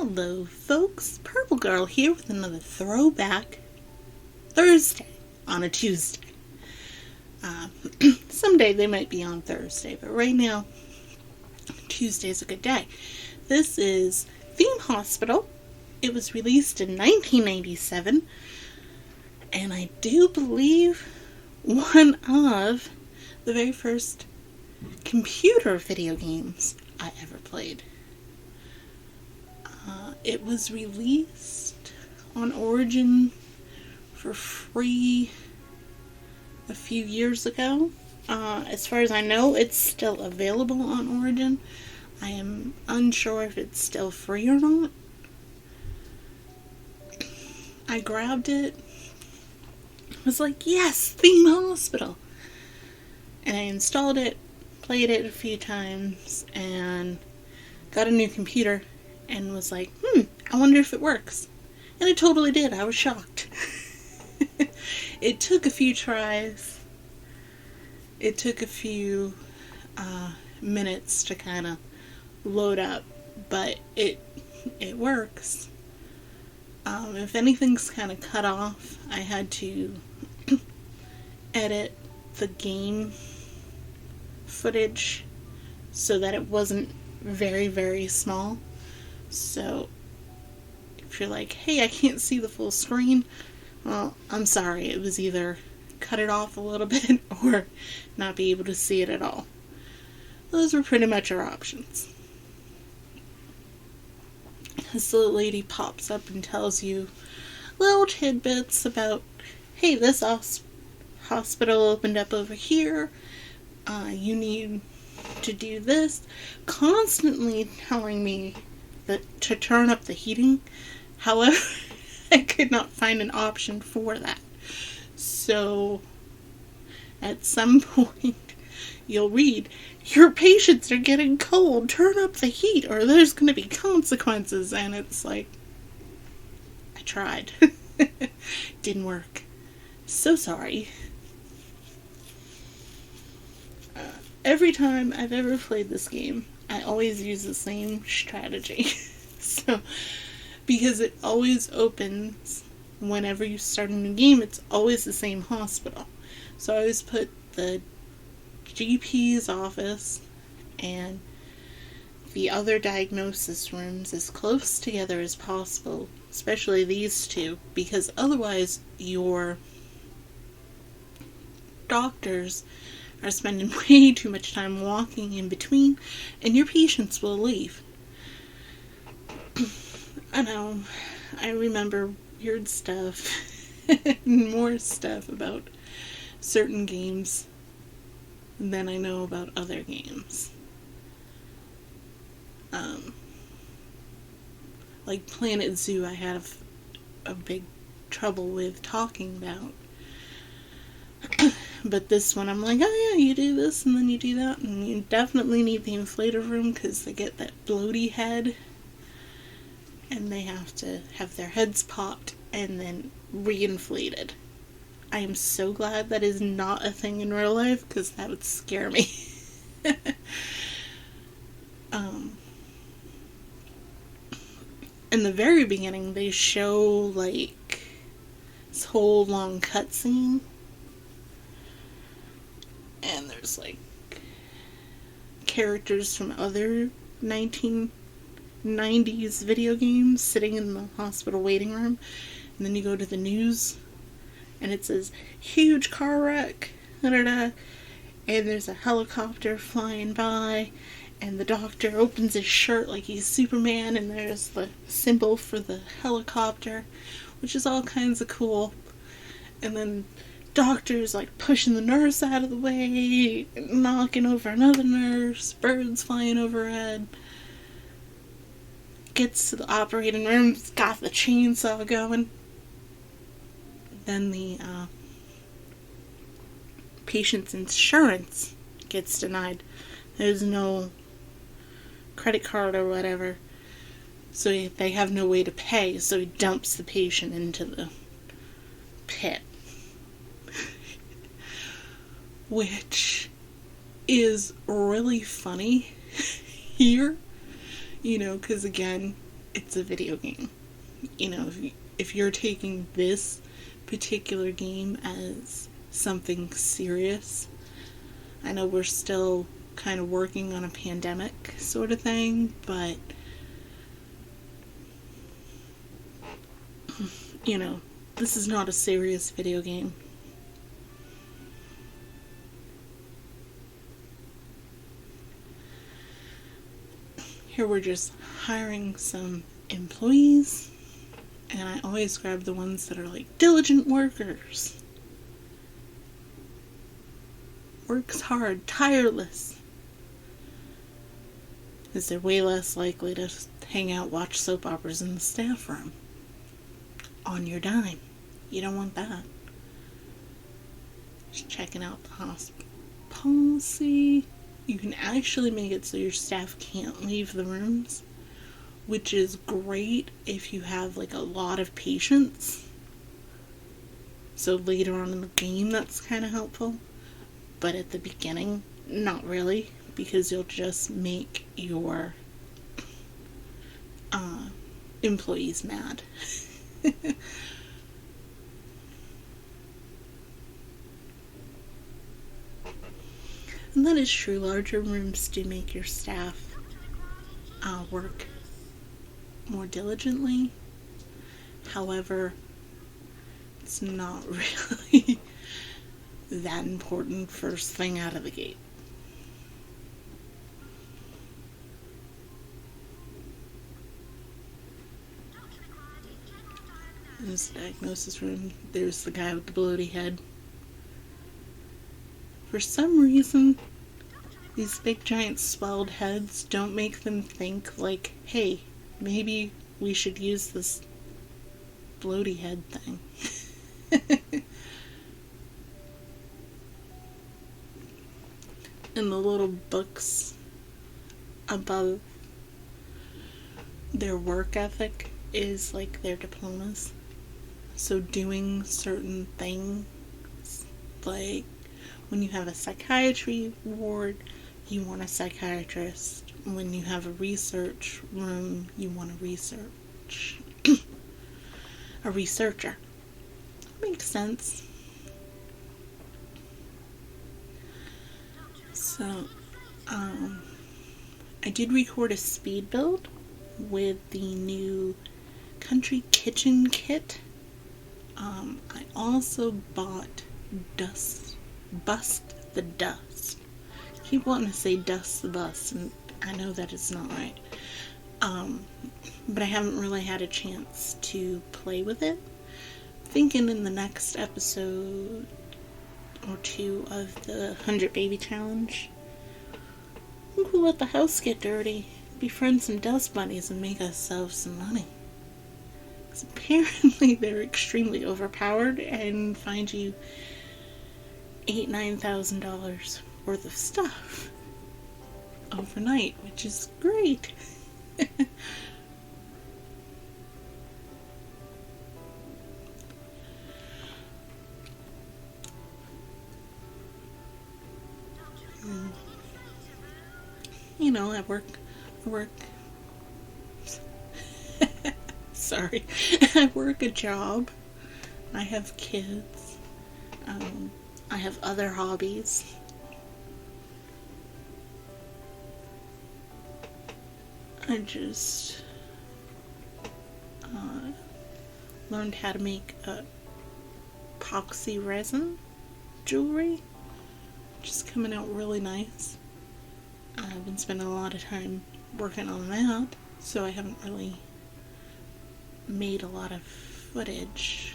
Hello folks, PurpleGirl here with another Throwback Thursday on a Tuesday. Someday they might be on Thursday, but right now, Tuesday's a good day. This is Theme Hospital. It was released in 1997, and I do believe one of the very first computer video games I ever played. It was released on Origin for free a few years ago. As far as I know, it's still available on Origin. I am unsure if it's still free or not. I grabbed it. I was like, yes, Theme Hospital. And I installed it, played it a few times, and got a new computer. And was like, I wonder if it works. And it totally did. I was shocked. It took a few tries. It took a few minutes to kind of load up. But it works. If anything's kind of cut off, I had to edit the game footage so that it wasn't very, very small. So, if you're like, hey, I can't see the full screen, well, I'm sorry. It was either cut it off a little bit or not be able to see it at all. Those were pretty much our options. This little lady pops up and tells you little tidbits about, hey, this hospital opened up over here. You need to do this. Constantly telling me to turn up the heating. However, I could not find an option for that. So, at some point, you'll read, your patients are getting cold, turn up the heat, or there's going to be consequences. And it's like, I tried. Didn't work. So sorry. Every time I've ever played this game, I always use the same strategy. So, because it always opens whenever you start a new game, it's always the same hospital. So I always put the GP's office and the other diagnosis rooms as close together as possible, especially these two, because otherwise your doctors are spending way too much time walking in between, and your patients will leave. I know, I remember weird stuff, and more stuff about certain games than I know about other games. Like Planet Zoo, I had a big trouble with talking about. But this one, I'm like, oh yeah, you do this and then you do that, and you definitely need the inflator room because they get that bloaty head, and they have to have their heads popped and then reinflated. I am so glad that is not a thing in real life because that would scare me. In the very beginning, they show like this whole long cutscene. And there's like characters from other 1990s video games sitting in the hospital waiting room. And then you go to the news and it says, huge car wreck, and there's a helicopter flying by, and the doctor opens his shirt like he's Superman, and there's the symbol for the helicopter, which is all kinds of cool. And then doctor's like pushing the nurse out of the way, knocking over another nurse, birds flying overhead. Gets to the operating room, got the chainsaw going. Then the patient's insurance gets denied. There's no credit card or whatever, so they have no way to pay, so he dumps the patient into the pit. Which is really funny here, you know, because again, it's a video game. You know, if you're taking this particular game as something serious, I know we're still kind of working on a pandemic sort of thing, but you know, this is not a serious video game. Here we're just hiring some employees, and I always grab the ones that are like diligent workers. Works hard, tireless. Because they're way less likely to hang out, watch soap operas in the staff room. On your dime. You don't want that. Just checking out the hospital policy. You can actually make it so your staff can't leave the rooms, which is great if you have like a lot of patients. So later on in the game, that's kind of helpful. But at the beginning, not really, because you'll just make your employees mad. And that is true. Larger rooms do make your staff work more diligently. However, it's not really that important first thing out of the gate. There's the diagnosis room. There's the guy with the bloaty head. For some reason, these big giant swelled heads don't make them think like, hey, maybe we should use this bloaty head thing. And the little books above their work ethic is like their diplomas. So doing certain things, like when you have a psychiatry ward, you want a psychiatrist. When you have a research room, you want a researcher. Makes sense. So, I did record a speed build with the new country kitchen kit. I also bought Bust the Dust. I keep wanting to say Dust the Bus, and I know that it's not right. But I haven't really had a chance to play with it. Thinking in the next episode or two of the 100 Baby Challenge, I think we'll let the house get dirty, befriend some dust bunnies, and make ourselves some money. Because apparently they're extremely overpowered and find you $8,000-$9,000 worth of stuff overnight, which is great. You know, I work sorry, I work a job, I have kids, I have other hobbies. I just learned how to make epoxy resin jewelry, which is coming out really nice. I've been spending a lot of time working on that, so I haven't really made a lot of footage.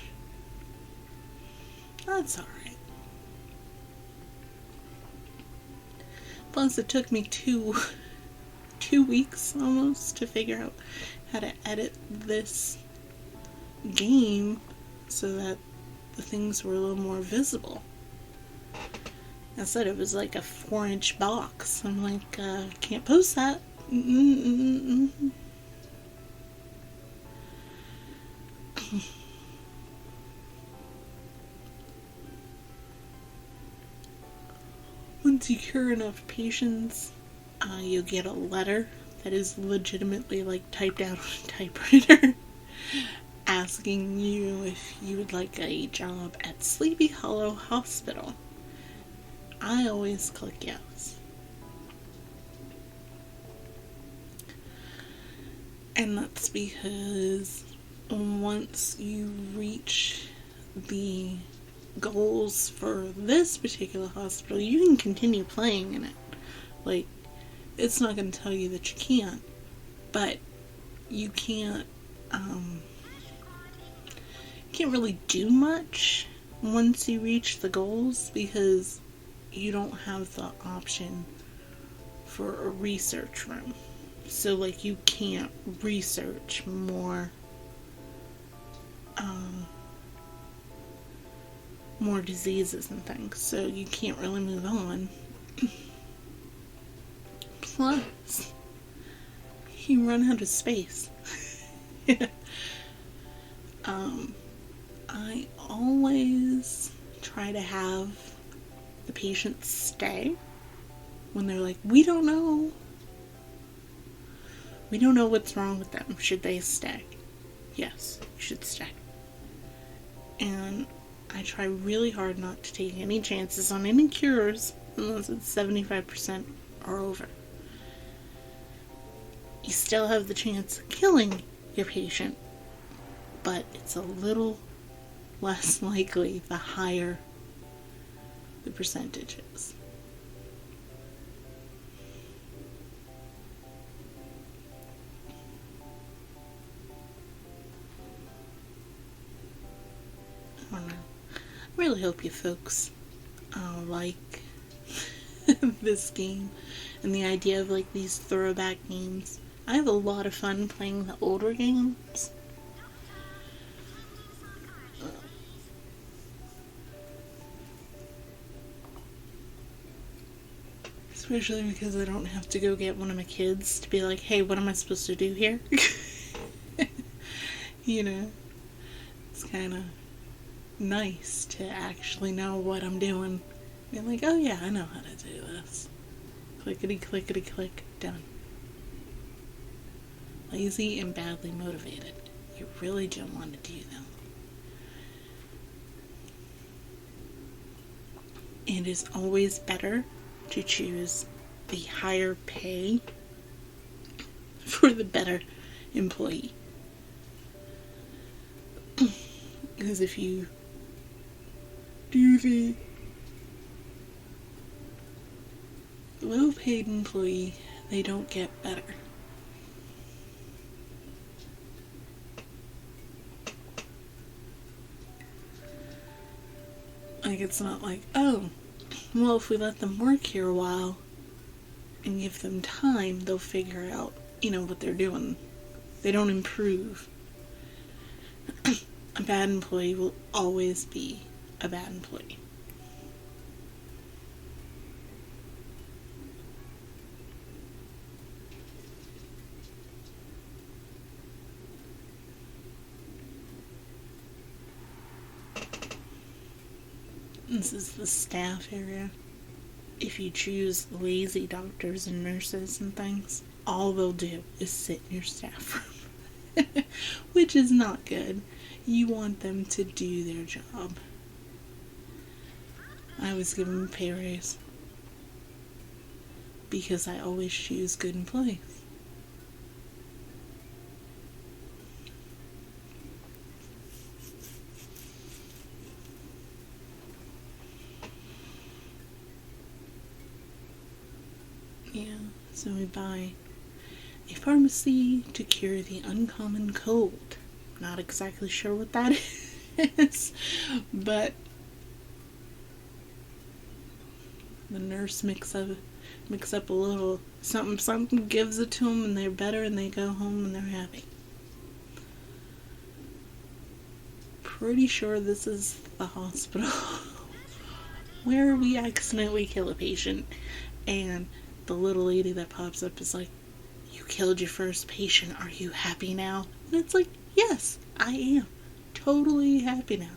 That's alright. Plus, it took me two weeks almost to figure out how to edit this game so that the things were a little more visible. I said it was like a 4-inch box. I'm like, can't post that. Once you cure enough patients, you'll get a letter that is legitimately like typed out on a typewriter asking you if you would like a job at Sleepy Hollow Hospital, I always click yes. And that's because once you reach the goals for this particular hospital, you can continue playing in it. Like, it's not going to tell you that you can't, but you can't really do much once you reach the goals because you don't have the option for a research room. So, like, you can't research more diseases and things, so you can't really move on. Plus, you run out of space. I always try to have the patients stay when they're like, we don't know what's wrong with them. Should they stay? Yes, you should stay. And I try really hard not to take any chances on any cures unless it's 75% or over. You still have the chance of killing your patient, but it's a little less likely the higher the percentage is. I don't know. I really hope you folks like this game and the idea of like these throwback games. I have a lot of fun playing the older games. Especially because I don't have to go get one of my kids to be like, hey, what am I supposed to do here? You know, it's kind of nice to actually know what I'm doing. And like, oh yeah, I know how to do this. Clickety clickety click, done. Lazy and badly motivated. You really don't want to do them. It is always better to choose the higher pay for the better employee. Because if you do the low-paid employee, they don't get better. Like, it's not like, oh, well, if we let them work here a while and give them time, they'll figure out, what they're doing. They don't improve. A bad employee will always be a bad employee. This is the staff area. If you choose lazy doctors and nurses and things, all they'll do is sit in your staff room. Which is not good. You want them to do their job. I always give them a pay raise. Because I always choose good employees. Yeah, so we buy a pharmacy to cure the uncommon cold. Not exactly sure what that is, but the nurse mix up a little something, gives it to them, and they're better, and they go home and they're happy. Pretty sure this is the hospital where we accidentally kill a patient, and the little lady that pops up is like, you killed your first patient, are you happy now? And it's like, yes, I am totally happy now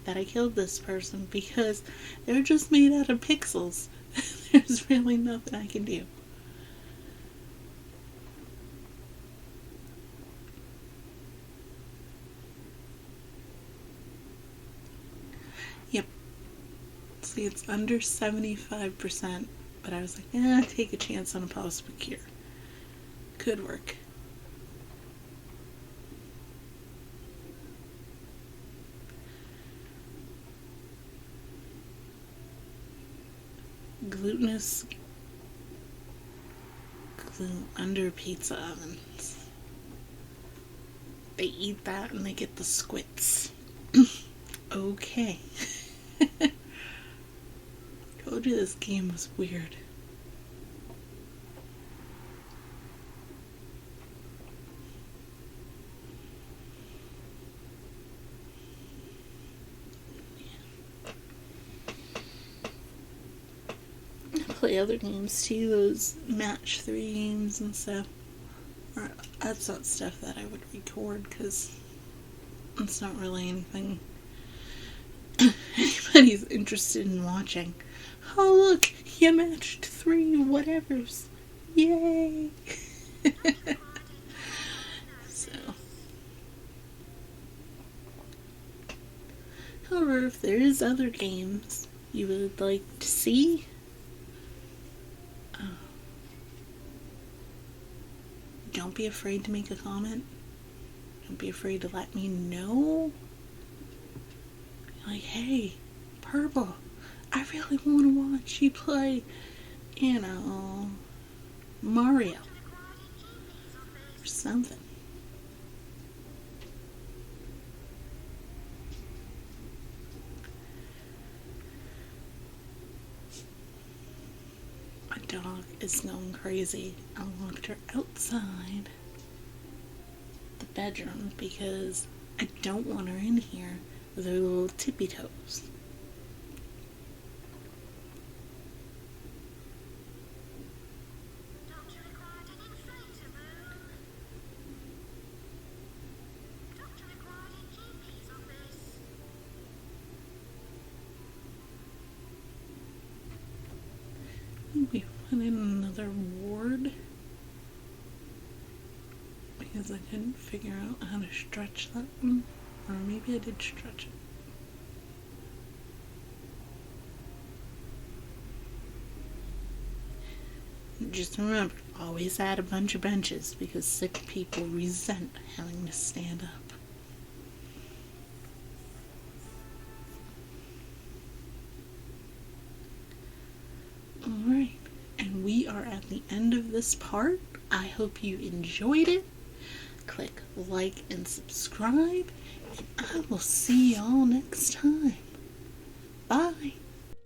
that I killed this person because they're just made out of pixels. There's really nothing I can do. Yep. See, it's under 75%, but I was like, take a chance on a possible cure. Could work. Glutinous glue under pizza ovens. They eat that and they get the squits. Okay. Told you this game was weird. Play other games too, those match 3 games and stuff. Or that's not stuff that I would record because it's not really anything anybody's interested in watching. Oh look, you matched 3 whatevers. Yay! So, however, if there is other games you would like to see, don't be afraid to make a comment. Don't be afraid to let me know. Like, hey, Purple, I really want to watch you play, Mario. Or something. My dog is going crazy. I locked her outside the bedroom because I don't want her in here with her little tippy toes. We put in another ward because I couldn't figure out how to stretch that one, or maybe I did stretch it. Just remember, always add a bunch of benches because sick people resent having to stand up. Alright, and we are at the end of this part. I hope you enjoyed it. Click like and subscribe, and I will see y'all next time.